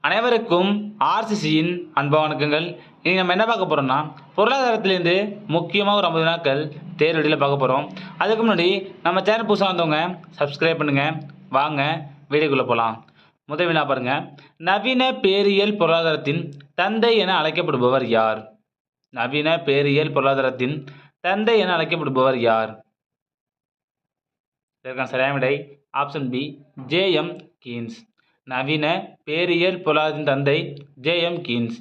அனைவருக்கும் ஆர்சிசியின் அன்பு வணக்கங்கள். இனி நம்ம என்ன பார்க்க போகிறோம்னா, பொருளாதாரத்திலேருந்து முக்கியமாக ஒரு 50 நாட்கள் தேர்வு வீடியோவில் பார்க்க போகிறோம். அதுக்கு முன்னாடி நம்ம சேனல் புதுசாக வந்தவங்க சப்ஸ்கிரைப் பண்ணுங்கள். வாங்க வீடியோக்குள்ளே போகலாம். முதல் வினா பாருங்கள். நவீன பேரியல் பொருளாதாரத்தின் தந்தை என அழைக்கப்படுபவர் யார்? நவீன பேரியல் பொருளாதாரத்தின் தந்தை என அழைக்கப்படுபவர் யார்? இதற்கான சரியான விடை ஆப்ஷன் பி, ஜே.எம். கீன்ஸ். நவீன பேரியல் பொருளாதாரத்தின் தந்தை ஜே.எம். கீன்ஸ்.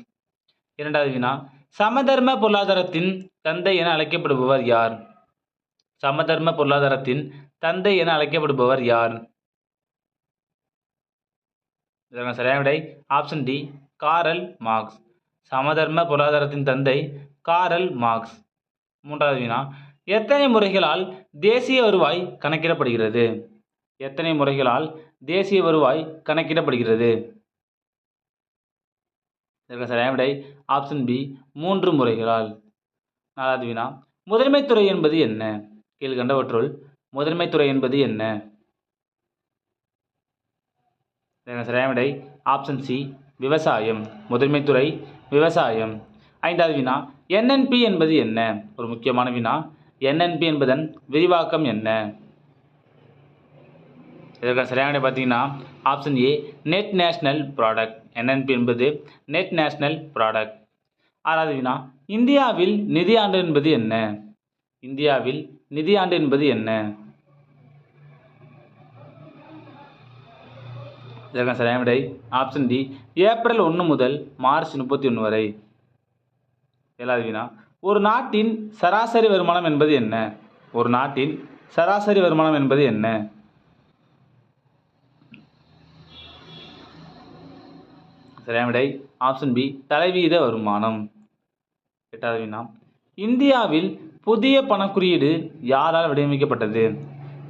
இரண்டாவது வினா. சமதர்ம பொருளாதாரத்தின் தந்தை என அழைக்கப்படுபவர் யார்? சமதர்ம பொருளாதாரத்தின் தந்தை என அழைக்கப்படுபவர் யார்? இதற்கான சரியான விடை ஆப்ஷன் டி, காரல் மார்க்ஸ். சமதர்ம பொருளாதாரத்தின் தந்தை காரல் மார்க்ஸ். மூன்றாவது வினா. எத்தனை முறைகளால் தேசிய வருவாய் கணக்கிடப்படுகிறது? எத்தனை முறைகளால் தேசிய வருவாய் கணக்கிடப்படுகிறது? இதற்கு சரியான விடை ஆப்ஷன் பி, 3 முறைகளால். நாலாவது வினா. முதன்மைத்துறை என்பது என்ன? கீழ்கண்டவற்றுள் முதன்மைத்துறை என்பது என்ன? இதற்கு சரியான விடை ஆப்ஷன் சி, விவசாயம். முதன்மைத்துறை விவசாயம். ஐந்தாவது வினா. என்என்பி என்பது என்ன? ஒரு முக்கியமான வினா. என்என்பி என்பதன் விரிவாக்கம் என்ன? இதற்கு சரியான விடை பார்த்தீங்கன்னா option A, net national product. NNP என்பது நெட் நேஷனல் ப்ராடக்ட். ஆறாவது வினா. இந்தியாவில் நிதியாண்டு என்பது என்ன? இந்தியாவில் நிதியாண்டு என்பது என்ன? இதற்கு சரியான விடை ஆப்ஷன் டி, ஏப்ரல் 1 முதல் மார்ச் 31 வரை. ஏழாவது வினா. ஒரு நாட்டின் சராசரி வருமானம் என்பது என்ன? ஒரு நாட்டின் சராசரி வருமானம் என்பது என்ன? சரியான விடை ஆப்ஷன் பி, தலைவீத வருமானம். எட்டாவது வினா. இந்தியாவில் புதிய பணக்குறியீடு யாரால் வடிவமைக்கப்பட்டது?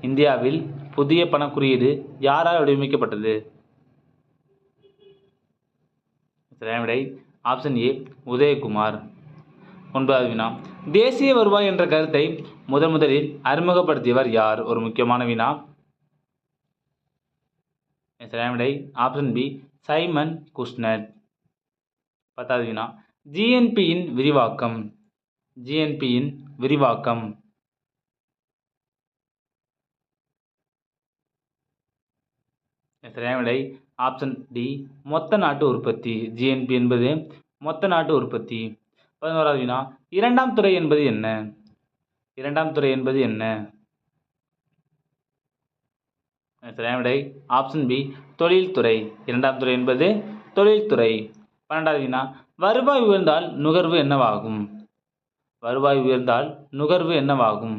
இந்தியாவில் புதிய பணக்குறியீடு யாரால் வடிவமைக்கப்பட்டது? சரியான விடை ஆப்ஷன் ஏ, உதயகுமார். ஒன்பதாவது வினா. தேசிய வருவாய் என்ற கருத்தை முதலில் அறிமுகப்படுத்தியவர் யார்? ஒரு முக்கியமான வினா. சரியான விடை ஆப்ஷன் பி, சைமன் குஸ்னட். பத்தாவது வினா. ஜிஎன்பியின் விரிவாக்கம். ஜிஎன்பியின் விரிவாக்கம். சரியான விடை ஆப்ஷன் டி, மொத்த நாட்டு உற்பத்தி. ஜிஎன்பி என்பது மொத்த நாட்டு உற்பத்தி. 11வது வினா. இரண்டாம் துறை என்பது என்ன? இரண்டாம் துறை என்பது என்ன? சரியான விடை ஆப்ஷன் பி, தொழில்துறை. இரண்டாம் துறை என்பது தொழில்துறை. 12வது வினா. வருவாய் உயர்ந்தால் நுகர்வு என்னவாகும்? வருவாய் உயர்ந்தால் நுகர்வு என்னவாகும்?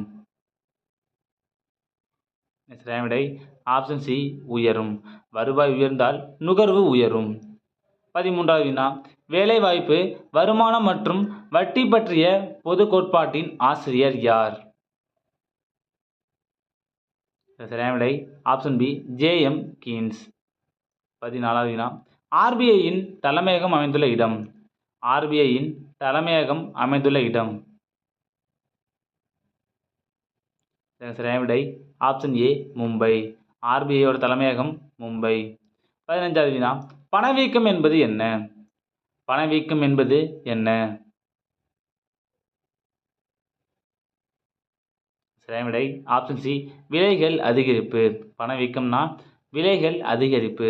சரியான விடை ஆப்ஷன் சி, உயரும். வருவாய் உயர்ந்தால் நுகர்வு உயரும். 13வது வினா. வேலைவாய்ப்பு, வருமானம் மற்றும் வட்டி பற்றிய பொது கோட்பாட்டின் ஆசிரியர் யார்? சரியான விடை ஆப்ஷன் பி, ஜே.எம். கீன்ஸ். 14வது வினா. ஆர்பிஐயின் தலைமையகம் அமைந்துள்ள இடம். ஆர்பிஐயின் தலைமையகம் அமைந்துள்ள இடம். சரியான விடை ஆப்ஷன் ஏ, மும்பை. ஆர்பிஐயோட தலைமையகம் மும்பை. 15வது வினா. பணவீக்கம் என்பது என்ன? பணவீக்கம் என்பது என்ன? சரியான விடை ஆப்ஷன் சி, விலைகள் அதிகரிப்பு. பணவீக்கம்னா விலைகள் அதிகரிப்பு.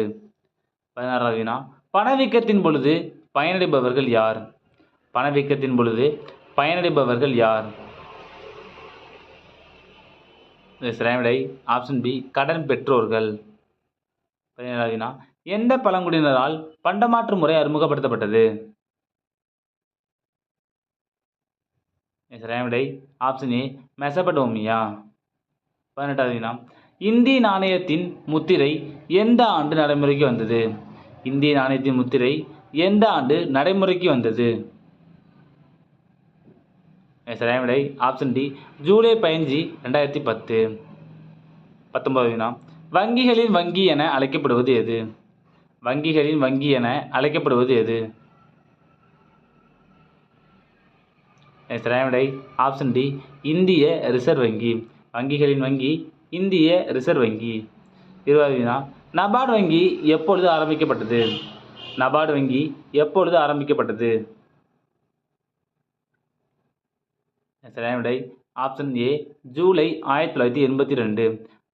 16வது வினா. பணவீக்கத்தின் பொழுது பயனடைபவர்கள் யார்? பணவீக்கத்தின் பொழுது பயனடைபவர்கள் யார்? சரியான விடை ஆப்ஷன் பி, கடன் பெற்றோர்கள். 17வது வினா. எந்த பழங்குடியினரால் பண்டமாற்று முறை அறிமுகப்படுத்தப்பட்டது? சரியான விடை ஆப்ஷன் ஏ, மெசபடோமியா. 18வது வினா. இந்திய நாணயத்தின் முத்திரை எந்த ஆண்டு நடைமுறைக்கு வந்தது? இந்திய நாணயத்தின் முத்திரை எந்த ஆண்டு நடைமுறைக்கு வந்தது? சரியான விடை ஆப்ஷன் டி, ஜூலை 15, 2010. 19வது வினா. வங்கிகளின் வங்கி என அழைக்கப்படுவது எது? வங்கிகளின் வங்கி என அழைக்கப்படுவது எது? சரியான விடை ஆப்ஷன் டி, இந்திய ரிசர்வ் வங்கி. வங்கிகளின் வங்கி இந்திய ரிசர்வ் வங்கி. 20வது வினா. நபார்டு வங்கி எப்பொழுது ஆரம்பிக்கப்பட்டது? நபார்டு வங்கி எப்பொழுது ஆரம்பிக்கப்பட்டது? சரியான விடை ஆப்ஷன் ஏ ஜூலை 1982.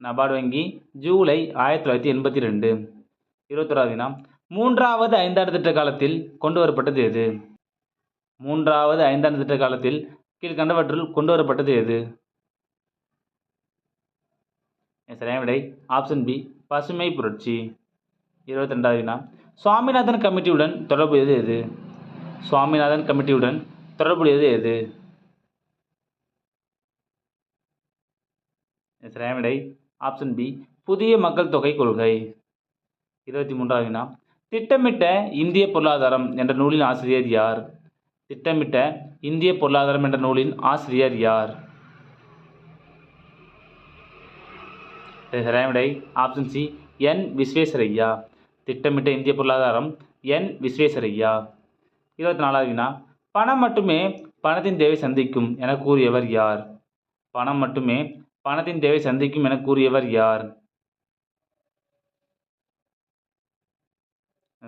நபார்டு வங்கி ஜூலை 1982. 21வது வினா மூன்றாவது ஐந்தாண்டு திட்ட காலத்தில் கொண்டு வரப்பட்டது எது? மூன்றாவது ஐந்தாண்டு திட்ட காலத்தில் கீழ்கண்டவற்றுள் கொண்டு வரப்பட்டது எது? சரியான விடை ஆப்ஷன் பி பசுமை புரட்சி. 22வது வினா சுவாமிநாதன் கமிட்டியுடன் தொடர்புடையது எது? சுவாமிநாதன் கமிட்டியுடன் தொடர்புடையது எது? சரியான விடை ஆப்ஷன் பி புதிய மக்கள் தொகை கொள்கை. 23வது வினா திட்டமிட்ட இந்திய பொருளாதாரம் என்ற நூலின் ஆசிரியர் யார்? திட்டமிட்ட இந்திய பொருளாதாரம் என்ற நூலின் ஆசிரியர் யார்? சரியான விடை ஆப்ஷன் சி என் விஸ்வேஸ்வரய்யா. திட்டமிட்ட இந்திய பொருளாதாரம் என் விஸ்வேஸ்வரய்யா. 24வது வினா பணம் மட்டுமே பணத்தின் தேவை சந்திக்கும் என கூறியவர் யார்? பணம் மட்டுமே பணத்தின் தேவை சந்திக்கும் என கூறியவர் யார்?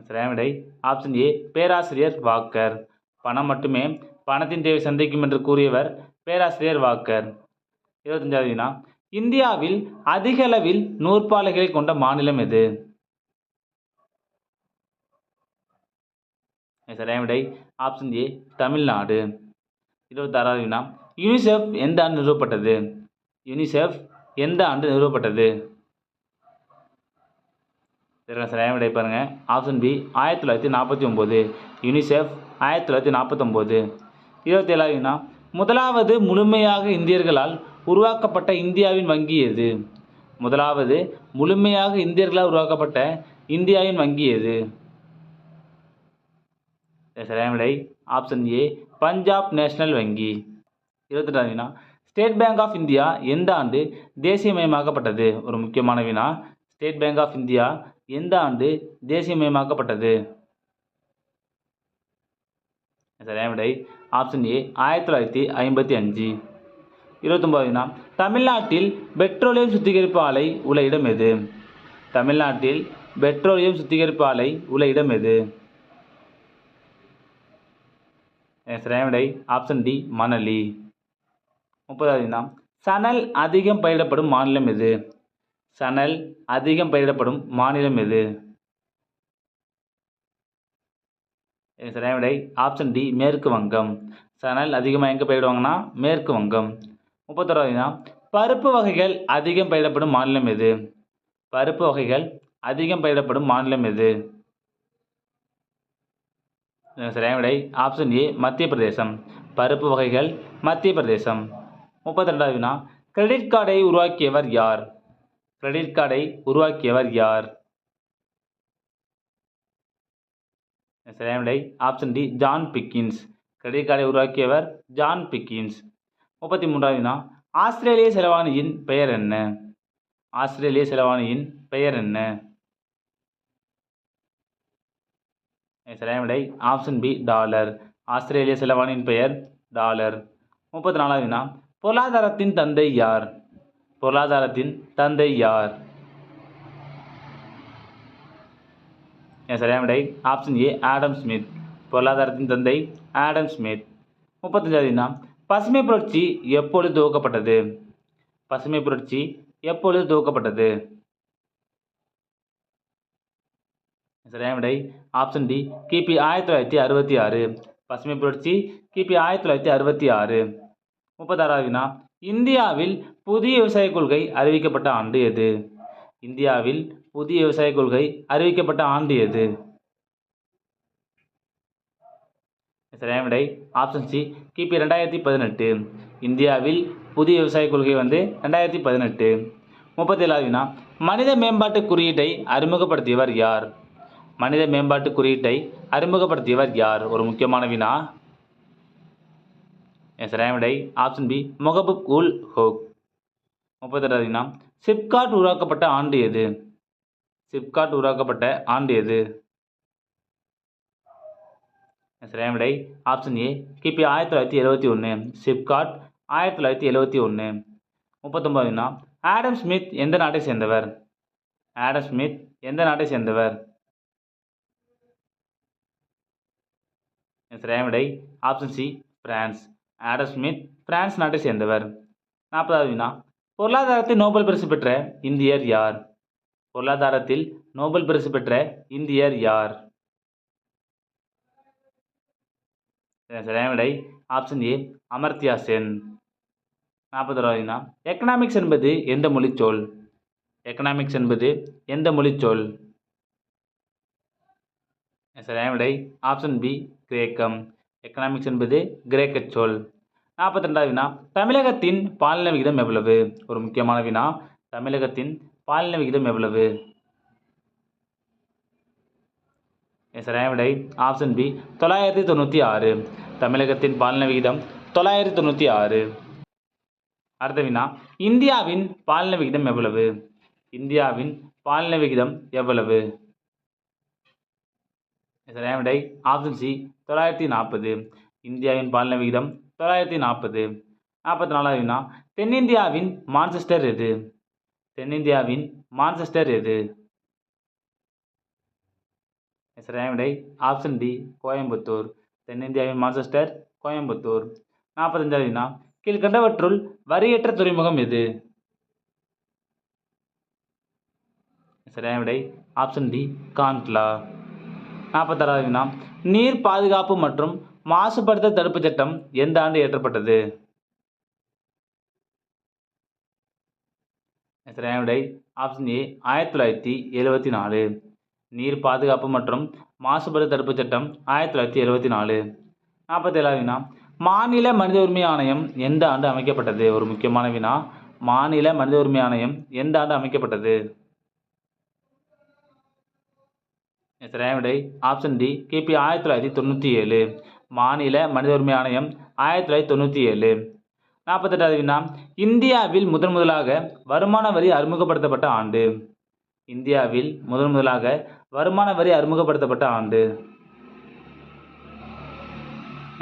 சரியான விடை ஆப்ஷன் ஏ பேராசிரியர் வாக்கர். பணம் மட்டுமே பணத்தின் தேவை சந்திக்கும் என்று கூறியவர் பேராசிரியர் வாக்கர். 25வது வினா இந்தியாவில் அதிக அளவில் நூற்பாலைகளை கொண்ட மாநிலம் எது? சரியான விடை ஆப்ஷன் ஏ தமிழ்நாடு. 26வது வினா யூனிசெஃப் எந்த ஆண்டு நிறுவப்பட்டது? யூனிசெஃப் எந்த ஆண்டு நிறுவப்பட்டது? சரியான விடை பாருங்க ஆப்ஷன் பி 1949. யூனிசெஃப் 1949. 27வது வினா முதலாவது முழுமையாக இந்தியர்களால் உருவாக்கப்பட்ட இந்தியாவின் வங்கி எது? முதலாவது முழுமையாக இந்தியர்களால் உருவாக்கப்பட்ட இந்தியாவின் வங்கி எது? சரியான விடை ஆப்ஷன் ஏ பஞ்சாப் நேஷனல் வங்கி. 22வது வினா ஸ்டேட் பேங்க் ஆஃப் இந்தியா எந்த ஆண்டு தேசியமயமாக்கப்பட்டது? ஒரு முக்கியமான வினா. ஸ்டேட் பேங்க் ஆஃப் இந்தியா எந்த ஆண்டு தேசியமயமாக்கப்பட்டது? சரியான விடை ஆப்ஷன் ஏ 1955. 29வது வினா தமிழ்நாட்டில் பெட்ரோலியம் சுத்திகரிப்பு ஆலை உள்ள இடம் எது? தமிழ்நாட்டில் பெட்ரோலியம் சுத்திகரிப்பு ஆலை உள்ள இடம் எது? சரியான விடை ஆப்ஷன் டி மணலி. 30வது வினா சணல் அதிகம் பயிரிடப்படும் மாநிலம் எது? சணல் அதிகம் பயிரிடப்படும் மாநிலம் எது? சரியான விடை ஆப்ஷன் டி மேற்கு வங்கம். சணல் அதிகமாக எங்கே பயிரிடுவாங்கன்னா மேற்கு வங்கம். 31வது வினா பருப்பு வகைகள் அதிகம் பயிரிடப்படும் மாநிலம் எது? பருப்பு வகைகள் அதிகம் பயிரிடப்படும் மாநிலம் எது? சரியான விடை ஆப்ஷன் ஏ மத்திய பிரதேசம். பருப்பு வகைகள் மத்திய பிரதேசம். 32வது வினா கிரெடிட் கார்டை உருவாக்கியவர் யார்? கிரெடிட் கார்டை உருவாக்கியவர் யார்? சரியான விடை option D John Pickens. Credit கார்டை உருவாக்கியவர் ஜான் பிக்கின்ஸ். 33வது வினா ஆஸ்திரேலிய செலவாணியின் பெயர் என்ன? ஆஸ்திரேலிய செலவாணியின் பெயர் என்ன? சரியான விடை ஆப்ஷன் பி டாலர். ஆஸ்திரேலிய செலவாணியின் பெயர் டாலர். 34வது வினா பொருளாதாரத்தின் தந்தை யார்? பொருளாதாரத்தின் தந்தை யார்? சரியான விடை ஆப்ஷன் ஏ ஆடம் ஸ்மித். பொருளாதாரத்தின் தந்தை ஆடம் ஸ்மித். 35வது வினா பசுமை புரட்சி எப்பொழுது துவக்கப்பட்டது? பசுமை புரட்சி எப்பொழுது துவக்கப்பட்டது? சரியான விடை ஆப்ஷன் டி கிபி 1966. பசுமை புரட்சி கிபி 1966. 36வது வினா இந்தியாவில் புதிய விவசாய கொள்கை அறிவிக்கப்பட்ட ஆண்டு எது? இந்தியாவில் புதிய விவசாய கொள்கை அறிவிக்கப்பட்ட ஆண்டு எது? சரியான விடை ஆப்ஷன் சி கிபி 2018. இந்தியாவில் புதிய விவசாய கொள்கை 2018. 37வது வினா மனித மேம்பாட்டு குறியீட்டை அறிமுகப்படுத்தியவர் யார்? மனித மேம்பாட்டு குறியீட்டை அறிமுகப்படுத்தியவர் யார்? ஒரு முக்கியமான வினா. சரியான விடை ஆப்ஷன் பி மொஹபூப் உல் ஹக். 38வது வினா சிப்காட் உருவாக்கப்பட்ட ஆண்டு எது? சிப்காட் உருவாக்கப்பட்ட ஆண்டு எது? சரியான விடை ஆப்ஷன் ஏ கிபி 1971. சிப்காட் 1971. 39வது வினா ஆடம் ஸ்மித் எந்த நாட்டை சேர்ந்தவர்? ஆடம் ஸ்மித் எந்த நாட்டை சேர்ந்தவர்? சரியான விடை option C France. Adam Smith France நாட்டை சேர்ந்தவர். 40வது வினா, பொருளாதாரத்தில் நோபல் பரிசு பெற்ற இந்தியர் யார்? பொருளாதாரத்தில் நோபல் பரிசு பெற்ற இந்தியர் யார்? சரியான விடை ஆப்ஷன் ஏ அமர்த்தியா சென். 41வது வினா, எக்கனாமிக்ஸ் என்பது எந்த மொழிச்சொல்? எக்கனாமிக்ஸ் என்பது எந்த மொழிச்சொல்? சரியான விடை ஆப்ஷன் பி கிரேக்கம். எக்கனாமிக்ஸ் என்பது கிரேக்க சொல். 42வது வினா, தமிழகத்தின் பாலின விகிதம் எவ்வளவு? ஒரு முக்கியமான வினா, தமிழகத்தின் பாலின விகிதம் எவ்வளவு? சரியான விடை ஆப்ஷன் பி 996. தமிழகத்தின் பாலின விகிதம் 996. அடுத்த வினா, இந்தியாவின் பாலின விகிதம் எவ்வளவு? இந்தியாவின் பாலின விகிதம் எவ்வளவு? சரியான விடை ஆப்ஷன் சி 940. இந்தியாவின் பாலின விகிதம் 940. 44வது வினா, தென்னிந்தியாவின் மான்செஸ்டர் எது? தென்னிந்தியாவின் மான்செஸ்டர் எது? சரியான விடை ஆப்ஷன் டி கோயம்புத்தூர். தென்னிந்தியாவின் மான்செஸ்டர் கோயம்புத்தூர். 45வது வினா, கீழ்கண்டவற்றுள் வரியற்ற துறைமுகம் எது? சரியான விடை ஆப்ஷன் டி காண்ட்லா. 46வது வினா, நீர் பாதுகாப்பு மற்றும் மாசுபடுத்தல் தடுப்பு சட்டம் எந்த ஆண்டு இயற்றப்பட்டது? சரியான விடை ஆப்ஷன் ஏ 1974. நீர் பாதுகாப்பு மற்றும் மாசுபடுத்தல் தடுப்பு சட்டம் 1974. 47வது வினா, மாநில மனித உரிமை ஆணையம் எந்த ஆண்டு அமைக்கப்பட்டது? ஒரு முக்கியமான வினா, மாநில மனித உரிமை ஆணையம் எந்த ஆண்டு அமைக்கப்பட்டது? சரியான விடை ஆப்ஷன் டி கிபி 1997. மாநில மனித உரிமை ஆணையம் 1997. 48வது வினா, இந்தியாவில் முதலாக வருமான வரி அறிமுகப்படுத்தப்பட்ட ஆண்டு? இந்தியாவில் முதலாக வருமான வரி அறிமுகப்படுத்தப்பட்ட ஆண்டு?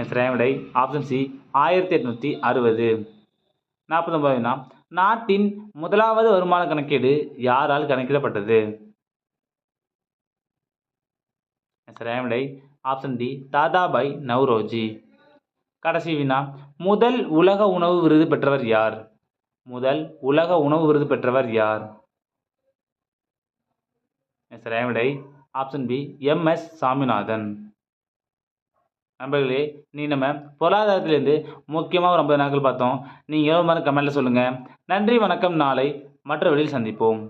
சரியான விடை ஆப்ஷன் சி 1860. 49வது வினா, நாட்டின் முதலாவது வருமான கணக்கீடு யாரால் கணக்கிடப்பட்டது? சரியான விடை ஆப்ஷன் டி தாதாபாய் நவ்ரோஜி. கடைசி வினா, முதல் உலக உணவு விருது பெற்றவர் யார்? முதல் உலக உணவு விருது பெற்றவர் யார்? சரியான விடை ஆப்ஷன் பி எம்.எஸ். சாமிநாதன். நண்பர்களே, நீ நம்ம பொருளாதாரத்திலேருந்து முக்கியமாக ஒரு 50 நாட்கள் பார்த்தோம். நீங்கள் எவ்வளோ மாதிரி கமெண்ட்டில் சொல்லுங்கள். நன்றி, வணக்கம். நாளை மற்ற வழியில் சந்திப்போம்.